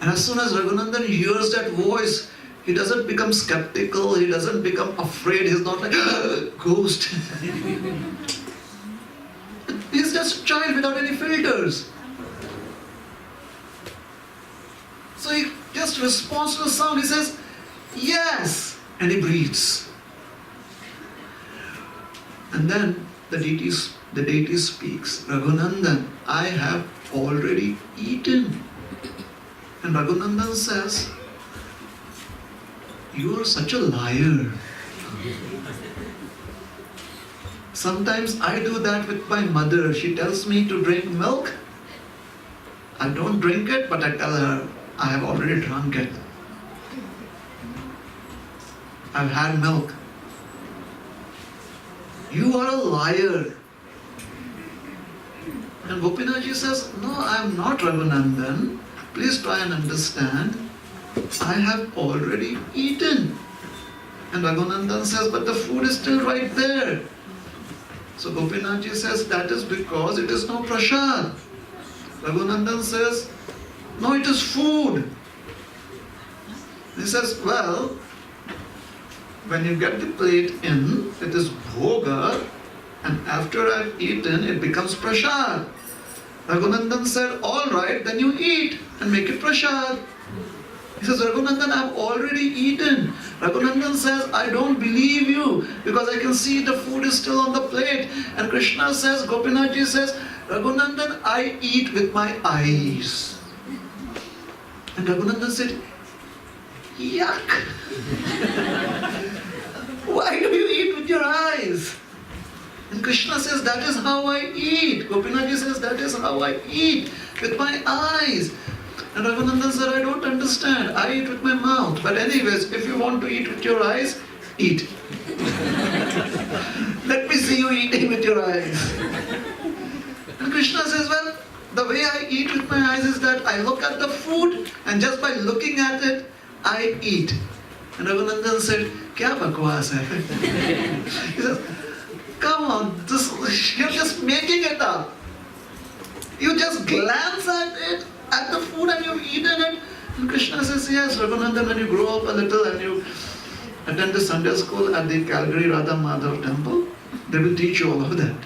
And as soon as Raghunandan hears that voice, he doesn't become skeptical, he doesn't become afraid, he's not like, "Ghost." He's just a child without any filters. So he just responds to the sound. He says, "Yes," and he breathes. And then the deity speaks, "Raghunandan, I have already eaten." And Raghunandan says, "You are such a liar. Sometimes I do that with my mother. She tells me to drink milk. I don't drink it, but I tell her, I have already drunk it. I've had milk. You are a liar." And Gopinathji says, "No, I am not, Raghunandan. Please try and understand. I have already eaten." And Raghunandan says, "But the food is still right there." So Gopinathji says, "That is because it is no prasad." Raghunandan says, "No, it is food." He says, "Well, when you get the plate in, it is bhoga, And after I've eaten, it becomes prasad. Raghunandan said, all right, then you eat and make it prasad. He says, Raghunandan, I've already eaten. Raghunandan says, I don't believe you because I can see the food is still on the plate. And Krishna says, Gopinathji says, Raghunandan, I eat with my eyes. And Raghunandan said, yuck. Why do you eat with your eyes? And Krishna says, that is how I eat. Gopinathji says, that is how I eat, with my eyes. And Raghunandan said, I don't understand. I eat with my mouth. But anyways, if you want to eat with your eyes, eat. Let me see you eating with your eyes. And Krishna says, well, the way I eat with my eyes is that I look at the food and just by looking at it, I eat. And Raghunandan said, kya bakwas hai? He says, come on, you're just making it up. You just glance at it, at the food, and you've eaten it. And Krishna says, yes, Raghunandan, when you grow up a little and you attend the Sunday school at the Calgary Radha Madhav temple, they will teach you all of that.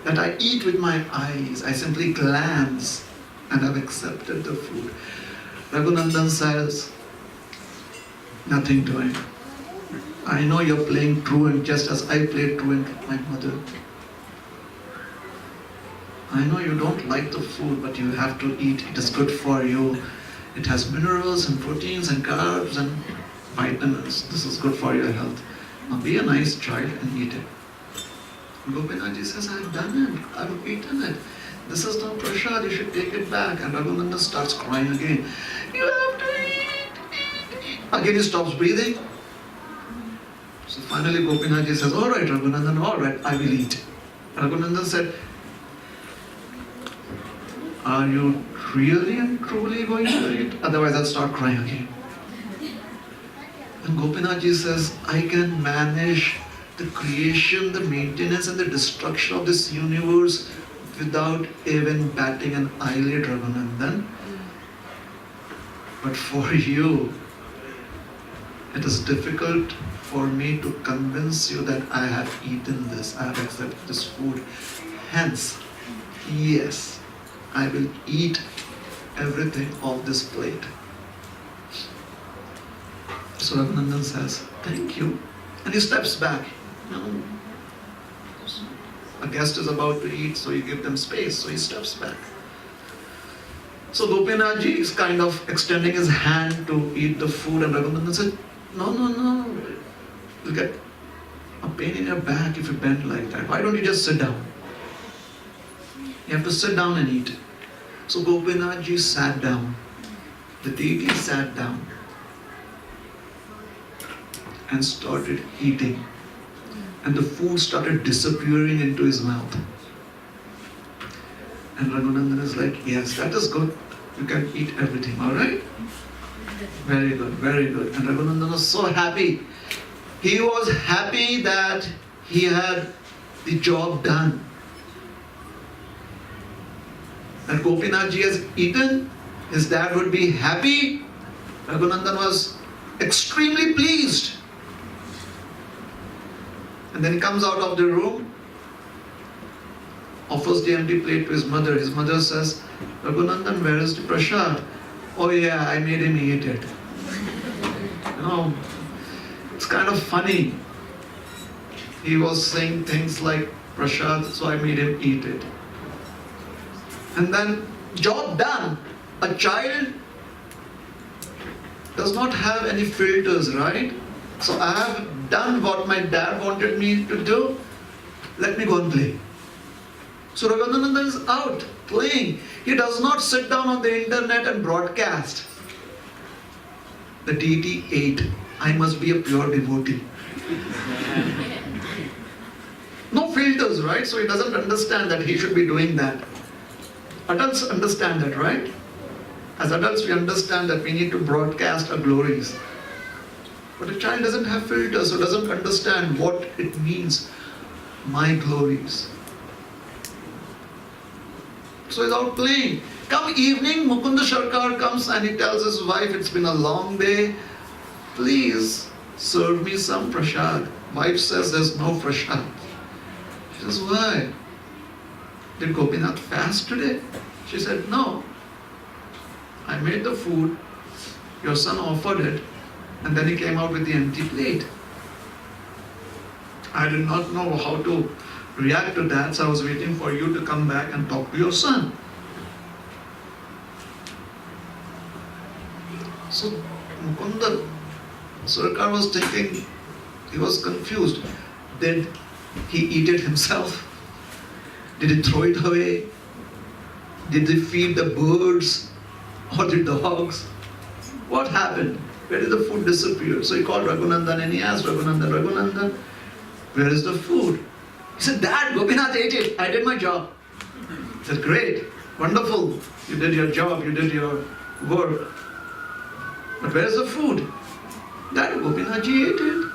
That I eat with my eyes, I simply glance and have accepted the food. Raghunandan says, nothing doing. I know you're playing truant just as I played truant with my mother. I know you don't like the food, but you have to eat. It is good for you. It has minerals and proteins and carbs and vitamins. This is good for your health. Now be a nice child and eat it. Gopinathji says, I've done it. I've eaten it. This is not prasad. You should take it back. And Raghunandan starts crying again. You have to eat. Again he stops breathing. So finally Gopinathji says, all right, Raghunandan, all right, I will eat. Raghunandan said, are you really and truly going to eat? Otherwise I'll start crying again. And Gopinathji says, I can manage the creation, the maintenance and the destruction of this universe without even batting an eyelid, Raghunandan. But for you, it is difficult for me to convince you that I have eaten this, I have accepted this food. Hence, yes, I will eat everything off this plate. So Raghunandan says, thank you. And he steps back. A guest is about to eat, so you give them space, so he steps back. So Gopinathji is kind of extending his hand to eat the food, and Raghunandan said, no, you'll get a pain in your back if you bend like that. Why don't you just sit down? You have to sit down and eat. So Gopinathji sat down. The deity sat down and started eating. And the food started disappearing into his mouth. And Raghunandan is like, yes, that is good. You can eat everything, alright? Very good, very good. And Raghunandan was so happy. He was happy that he had the job done. That Gopinathji has eaten, his dad would be happy. Raghunandan was extremely pleased. And then he comes out of the room, offers the empty plate to his mother. His mother says, Raghunandan, where is the prasad? Oh yeah, I made him eat it. It's kind of funny. He was saying things like prasad, so I made him eat it. And then, job done. A child does not have any filters, right? So I have done what my dad wanted me to do. Let me go and play. So Raghunandan is out playing. He does not sit down on the internet and broadcast. The deity ate. I must be a pure devotee. No filters, right? So he doesn't understand that he should be doing that. Adults understand that, right? As adults, we understand that we need to broadcast our glories. But a child doesn't have filters, so doesn't understand what it means, my glories. So he's out playing. Come evening, Mukunda Sarkar comes and he tells his wife, it's been a long day. Please serve me some prasad. Wife says there's no prasad. She says, why? Did Gopinath fast today? She said, no. I made the food, your son offered it, and then he came out with the empty plate. I did not know how to react to that, so I was waiting for you to come back and talk to your son. So Mukunda Sarkar was thinking, he was confused. Did he eat it himself? Did he throw it away? Did he feed the birds or the dogs? What happened? Where did the food disappear? So he called Raghunandan and he asked Raghunandan, where is the food? He said, Dad, Gopinath ate it. I did my job. He said, great, wonderful. You did your job, you did your work. But where is the food? Dad, Gopinathji ate it.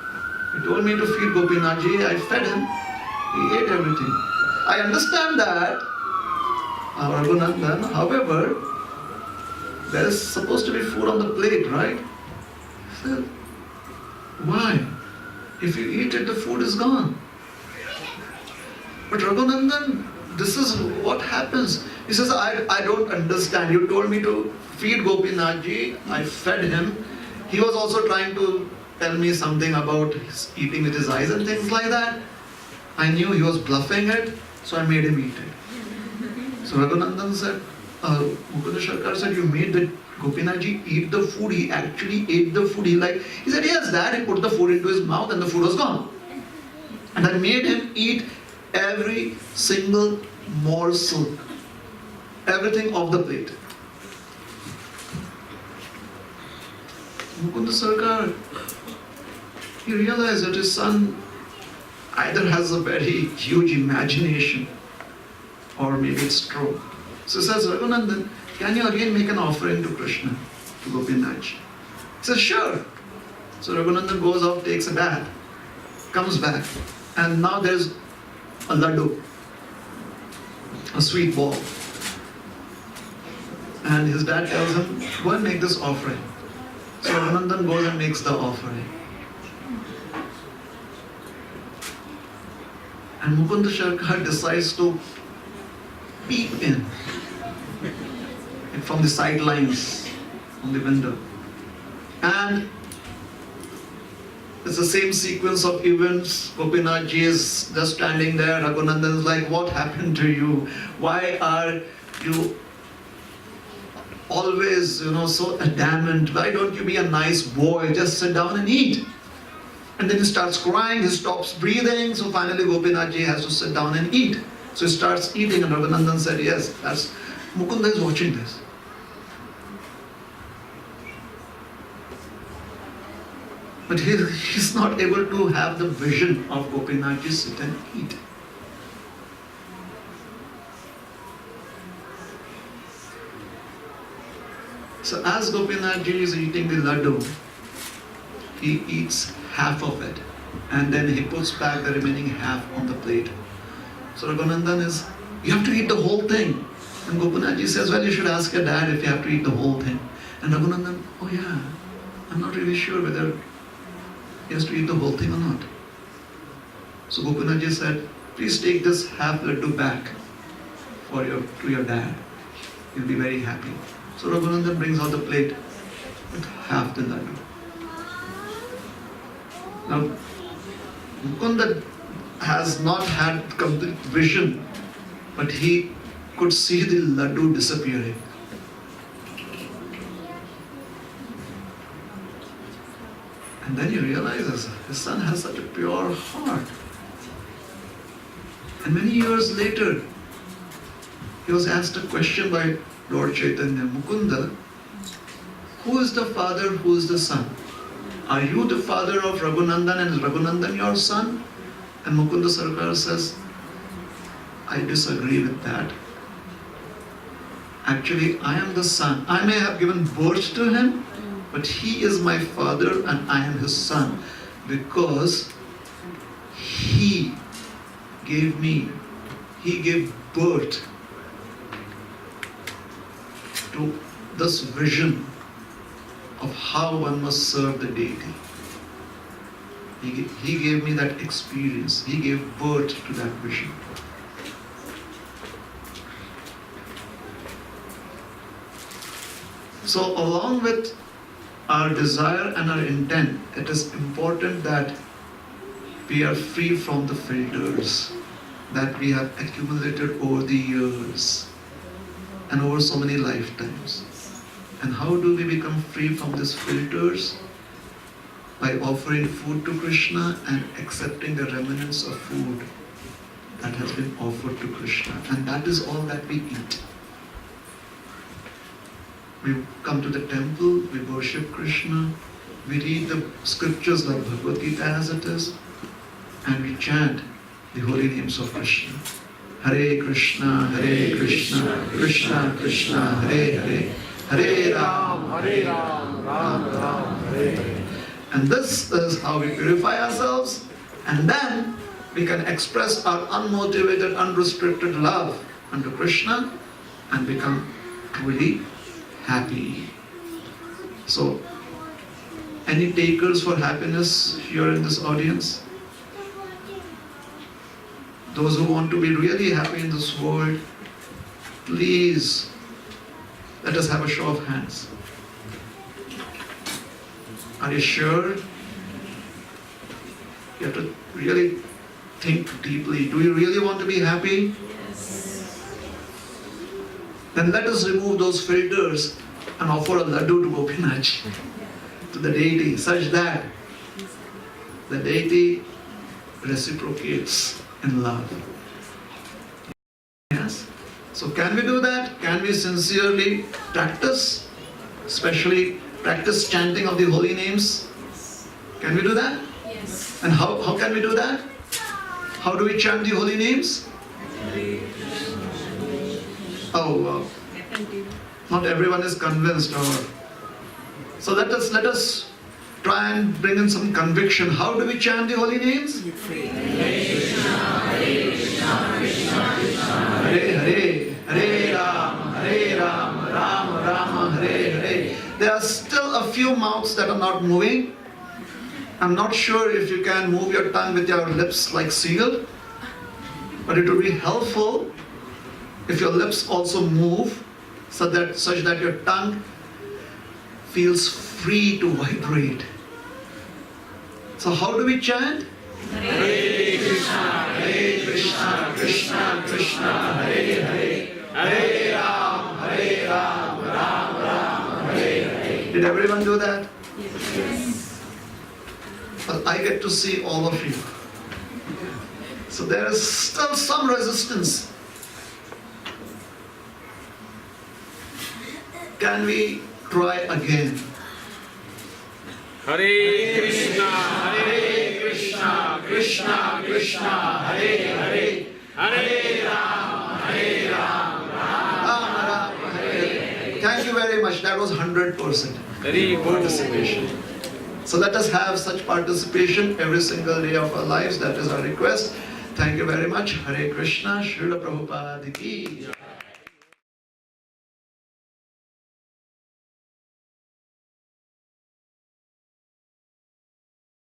He told me to feed Gopinathji. I fed him. He ate everything. I understand that, Raghunandan. However, there is supposed to be food on the plate, right? He said, why? If you eat it, the food is gone. But Raghunandan, this is what happens. He says, I don't understand. You told me to feed Gopinathji. I fed him. He was also trying to tell me something about his eating with his eyes and things like that. I knew he was bluffing it, so I made him eat it. So Raghunandan said, Mukunda Sarkar said, you made the Gopinathji eat the food. He actually ate the food. He said, yes, Dad. He put the food into his mouth and the food was gone. And I made him eat every single morsel, everything off the plate. Mukunda Sarkar, he realized that his son either has a very huge imagination or maybe it's true. So he says, Raghunandan, can you again make an offering to Krishna, to Gopinath? He says, sure. So Raghunandan goes off, takes a bath, comes back, and now there's a laddu, a sweet ball. And his dad tells him, go and make this offering. So Raghunandan goes and makes the offering. And Mukunda Sarkar decides to peek in from the sidelines, from the window. And it's the same sequence of events. Gopinathji is just standing there. Raghunandan is like, what happened to you? Why are you always, so adamant? Why don't you be a nice boy? Just sit down and eat. And then he starts crying, he stops breathing. So finally Gopinathji has to sit down and eat. So he starts eating and Raghunandan said, yes, Mukunda is watching this. But he's not able to have the vision of Gopinathji sit and eat. So as Gopinathji is eating the laddu, he eats half of it and then he puts back the remaining half on the plate. So Raghunandan is, you have to eat the whole thing. And Gopinathji says, well, you should ask your dad if you have to eat the whole thing. And Raghunandan, oh yeah, I'm not really sure whether he has to eat the whole thing or not. So Gopinathji said, please take this half laddu back to your dad. He'll be very happy. So Raghunandan brings out the plate with half the laddu. Now, Mukunda has not had complete vision, but he could see the laddu disappearing. And then he realizes his son has such a pure heart. And many years later, he was asked a question by Lord Chaitanya, Mukunda, who is the father, who is the son? Are you the father of Raghunandan and is Raghunandan your son? And Mukunda Sarkar says, I disagree with that. Actually, I am the son. I may have given birth to him, but he is my father and I am his son because he gave birth to this vision of how one must serve the deity. He gave me that experience. He gave birth to that vision. So along with our desire and our intent, it is important that we are free from the filters that we have accumulated over the years and over so many lifetimes. And how do we become free from these filters? By offering food to Krishna and accepting the remnants of food that has been offered to Krishna. And that is all that we eat. We come to the temple, we worship Krishna, we read the scriptures like Bhagavad Gita as it is, and we chant the holy names of Krishna. Hare Krishna, Krishna Krishna, Hare Hare, Hare Ram, Ram Ram, Hare Hare. And this is how we purify ourselves, and then we can express our unmotivated, unrestricted love unto Krishna and become truly happy. So, any takers for happiness here in this audience? Those who want to be really happy in this world, please let us have a show of hands. Are you sure? You have to really think deeply. Do you really want to be happy? Yes. Then let us remove those filters and offer a laddu to Gopinath, to the deity, such that the deity reciprocates in love. Yes? So can we do that? Can we sincerely practice? Especially practice chanting of the holy names? Can we do that? Yes. And how can we do that? How do we chant the holy names? Oh, not everyone is convinced. So let us try and bring in some conviction. How do we chant the holy names? Hare Hare, Hare Ram, Ram Ram, Hare Hare. There are still a few mouths that are not moving. I'm not sure if you can move your tongue with your lips like seal, but it would be helpful if your lips also move such that your tongue feels free to vibrate. So how do we chant? Hare Krishna, Krishna Krishna, Hare Hare, Hare Ram, Ram Ram, Hare Hare. Did everyone do that? Yes. But I get to see all of you. So there is still some resistance. Can we try again? Hare Krishna, Krishna Krishna, Hare Hare, Hare Ram, Ram Ram, Hare Hare. Thank you very much. That was 100% Very good. participation. So let us have such participation every single day of our lives. That is our request. Thank you very much. Hare Krishna, Srila Prabhupada ki.